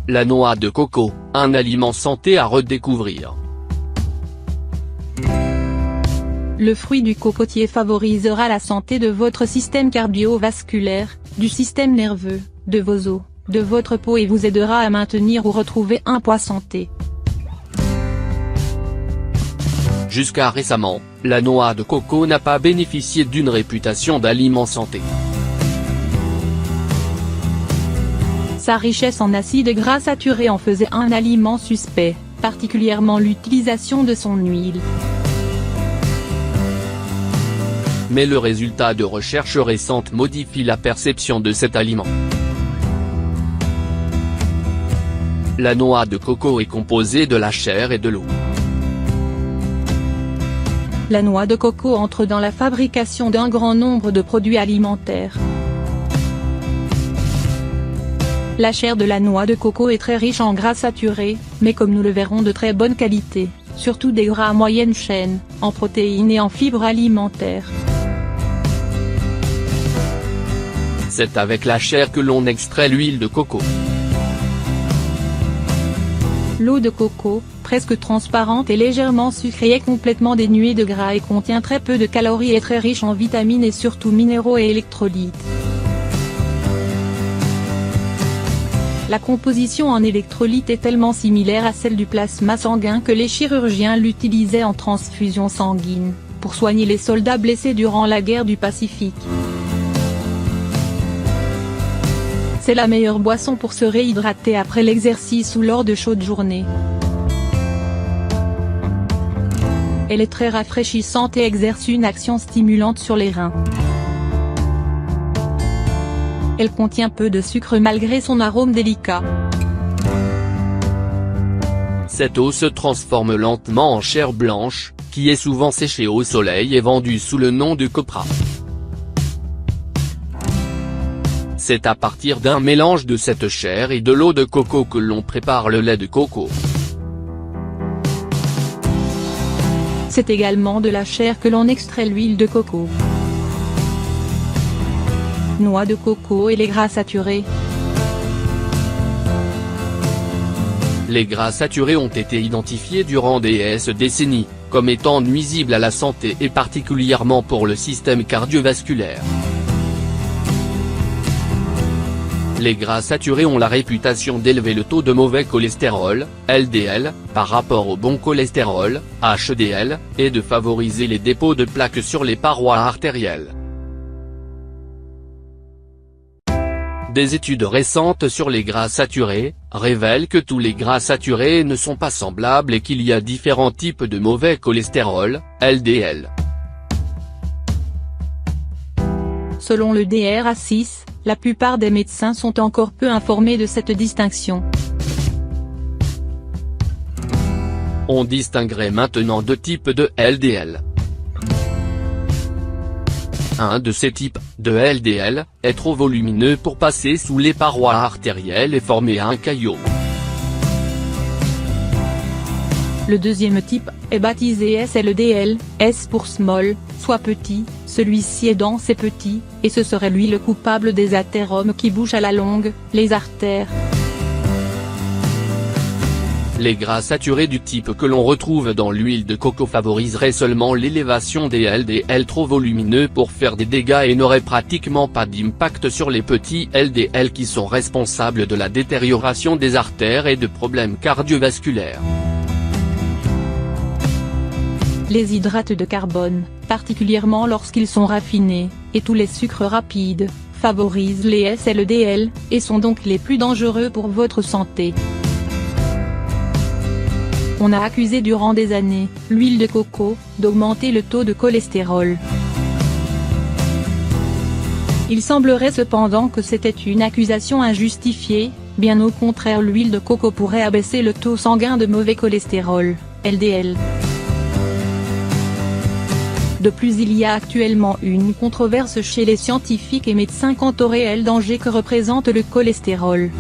la noix de coco, un aliment santé à redécouvrir. Le fruit du cocotier favorisera la santé de votre système cardiovasculaire, du système nerveux, de vos os, de votre peau et vous aidera à maintenir ou retrouver un poids santé. Jusqu'à récemment, la noix de coco n'a pas bénéficié d'une réputation d'aliment santé. Sa richesse en acides gras saturés en faisait un aliment suspect, particulièrement l'utilisation de son huile. Mais le résultat de recherches récentes modifie la perception de cet aliment. La noix de coco est composée de la chair et de l'eau. La noix de coco entre dans la fabrication d'un grand nombre de produits alimentaires. La chair de la noix de coco est très riche en gras saturés, mais comme nous le verrons de très bonne qualité, surtout des gras à moyenne chaîne, en protéines et en fibres alimentaires. C'est avec la chair que l'on extrait l'huile de coco. L'eau de coco, presque transparente et légèrement sucrée est complètement dénuée de gras et contient très peu de calories et très riche en vitamines et surtout minéraux et électrolytes. La composition en électrolytes est tellement similaire à celle du plasma sanguin que les chirurgiens l'utilisaient en transfusion sanguine, pour soigner les soldats blessés durant la guerre du Pacifique. C'est la meilleure boisson pour se réhydrater après l'exercice ou lors de chaudes journées. Elle est très rafraîchissante et exerce une action stimulante sur les reins. Elle contient peu de sucre malgré son arôme délicat. Cette eau se transforme lentement en chair blanche, qui est souvent séchée au soleil et vendue sous le nom de copra. C'est à partir d'un mélange de cette chair et de l'eau de coco que l'on prépare le lait de coco. C'est également de la chair que l'on extrait l'huile de coco. Noix de coco et les gras saturés. Les gras saturés ont été identifiés durant des décennies, comme étant nuisibles à la santé et particulièrement pour le système cardiovasculaire. Les gras saturés ont la réputation d'élever le taux de mauvais cholestérol, LDL, par rapport au bon cholestérol, HDL, et de favoriser les dépôts de plaques sur les parois artérielles. Des études récentes sur les gras saturés, révèlent que tous les gras saturés ne sont pas semblables et qu'il y a différents types de mauvais cholestérol, LDL. Selon le DRA6, la plupart des médecins sont encore peu informés de cette distinction. On distinguerait maintenant deux types de LDL. Un de ces types, de LDL, est trop volumineux pour passer sous les parois artérielles et former un caillot. Le deuxième type, est baptisé SLDL, S pour small, soit petit, celui-ci est dense et petit, et ce serait lui le coupable des athérome qui bougent à la longue, les artères. Les gras saturés du type que l'on retrouve dans l'huile de coco favoriseraient seulement l'élévation des LDL trop volumineux pour faire des dégâts et n'auraient pratiquement pas d'impact sur les petits LDL qui sont responsables de la détérioration des artères et de problèmes cardiovasculaires. Les hydrates de carbone, particulièrement lorsqu'ils sont raffinés, et tous les sucres rapides, favorisent les SLDL, et sont donc les plus dangereux pour votre santé. On a accusé durant des années, l'huile de coco, d'augmenter le taux de cholestérol. Il semblerait cependant que c'était une accusation injustifiée, bien au contraire l'huile de coco pourrait abaisser le taux sanguin de mauvais cholestérol, LDL. De plus il y a actuellement une controverse chez les scientifiques et médecins quant au réel danger que représente le cholestérol.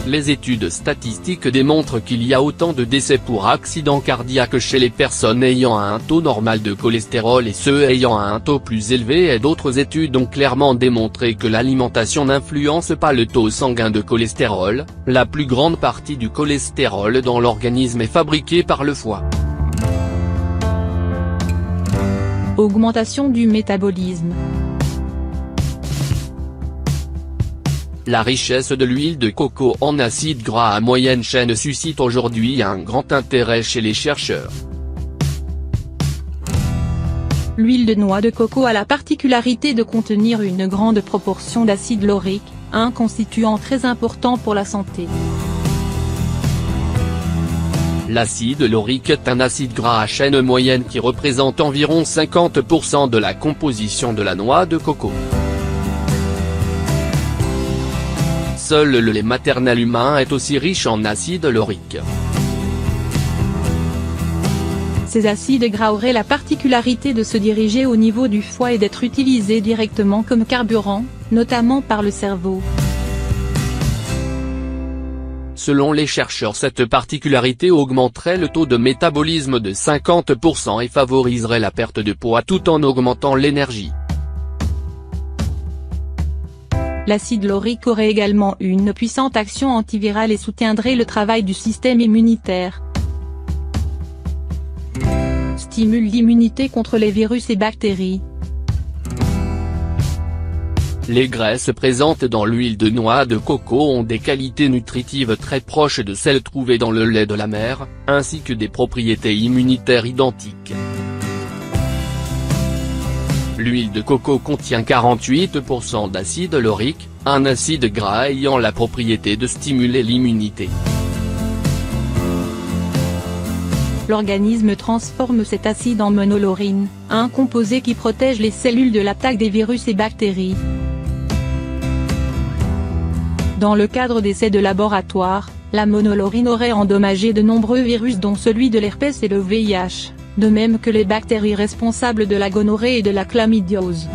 Les études statistiques démontrent qu'il y a autant de décès pour accident cardiaque chez les personnes ayant un taux normal de cholestérol et ceux ayant un taux plus élevé, et d'autres études ont clairement démontré que l'alimentation n'influence pas le taux sanguin de cholestérol. La plus grande partie du cholestérol dans l'organisme est fabriquée par le foie. Augmentation du métabolisme. La richesse de l'huile de coco en acides gras à moyenne chaîne suscite aujourd'hui un grand intérêt chez les chercheurs. L'huile de noix de coco a la particularité de contenir une grande proportion d'acide laurique, un constituant très important pour la santé. L'acide laurique est un acide gras à chaîne moyenne qui représente environ 50% de la composition de la noix de coco. Seul le lait maternel humain est aussi riche en acide laurique. Ces acides gras auraient la particularité de se diriger au niveau du foie et d'être utilisés directement comme carburant, notamment par le cerveau. Selon les chercheurs, cette particularité augmenterait le taux de métabolisme de 50% et favoriserait la perte de poids tout en augmentant l'énergie. L'acide laurique aurait également une puissante action antivirale et soutiendrait le travail du système immunitaire. Stimule l'immunité contre les virus et bactéries. Les graisses présentes dans l'huile de noix de coco ont des qualités nutritives très proches de celles trouvées dans le lait de la mer, ainsi que des propriétés immunitaires identiques. L'huile de coco contient 48% d'acide laurique, un acide gras ayant la propriété de stimuler l'immunité. L'organisme transforme cet acide en monolaurine, un composé qui protège les cellules de l'attaque des virus et bactéries. Dans le cadre d'essais de laboratoire, la monolaurine aurait endommagé de nombreux virus dont celui de l'herpès et le VIH, de même que les bactéries responsables de la gonorrhée et de la chlamydiose.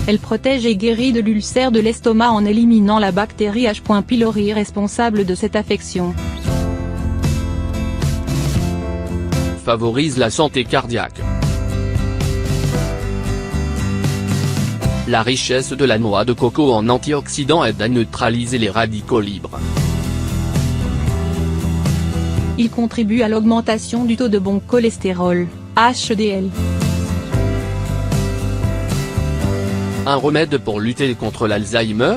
Elle protège et guérit de l'ulcère de l'estomac en éliminant la bactérie H. pylori responsable de cette affection. Favorise la santé cardiaque. La richesse de la noix de coco en antioxydants aide à neutraliser les radicaux libres. Il contribue à l'augmentation du taux de bon cholestérol, HDL. Un remède pour lutter contre l'Alzheimer?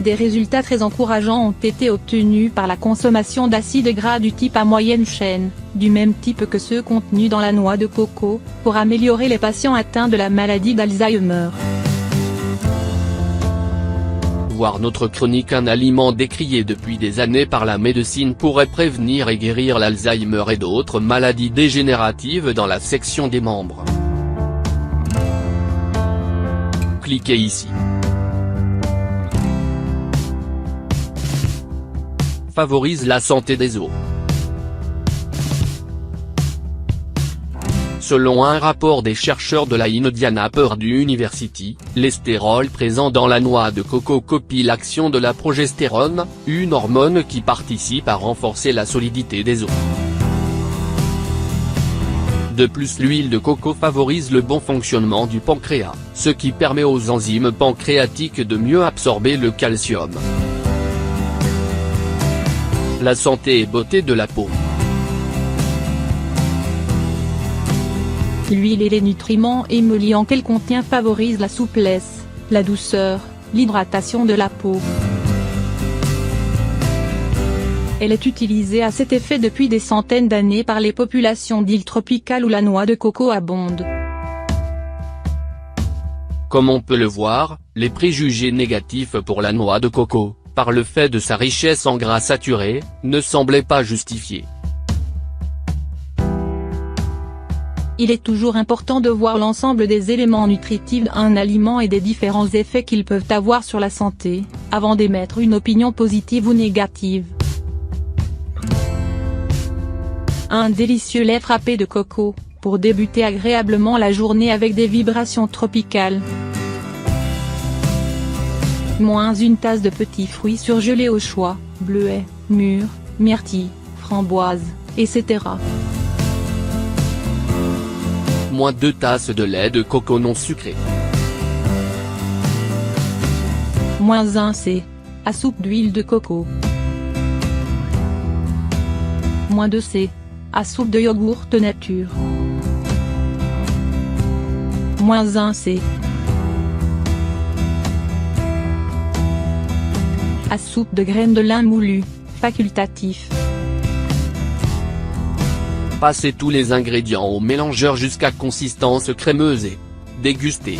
Des résultats très encourageants ont été obtenus par la consommation d'acides gras du type à moyenne chaîne, du même type que ceux contenus dans la noix de coco, pour améliorer les patients atteints de la maladie d'Alzheimer. Voir notre chronique. Un aliment décrié depuis des années par la médecine pourrait prévenir et guérir l'Alzheimer et d'autres maladies dégénératives dans la section des membres. Cliquez ici. Favorise la santé des os. Selon un rapport des chercheurs de la Indiana Purdue University, l'estérol présent dans la noix de coco copie l'action de la progestérone, une hormone qui participe à renforcer la solidité des os. De plus, l'huile de coco favorise le bon fonctionnement du pancréas, ce qui permet aux enzymes pancréatiques de mieux absorber le calcium. La santé et beauté de la peau. L'huile et les nutriments émollients qu'elle contient favorisent la souplesse, la douceur, l'hydratation de la peau. Elle est utilisée à cet effet depuis des centaines d'années par les populations d'îles tropicales où la noix de coco abonde. Comme on peut le voir, les préjugés négatifs pour la noix de coco, par le fait de sa richesse en gras saturés, ne semblaient pas justifiés. Il est toujours important de voir l'ensemble des éléments nutritifs d'un aliment et des différents effets qu'ils peuvent avoir sur la santé, avant d'émettre une opinion positive ou négative. Un délicieux lait frappé de coco, pour débuter agréablement la journée avec des vibrations tropicales. Moins une tasse de petits fruits surgelés au choix, bleuets, mûres, myrtilles, framboises, etc. Moins 2 tasses de lait de coco non sucré. Moins 1 c. à soupe d'huile de coco. Moins 2 c. à soupe de yogourt nature. Moins 1 c. à soupe de graines de lin moulu, facultatif. Passez tous les ingrédients au mélangeur jusqu'à consistance crémeuse et dégustez.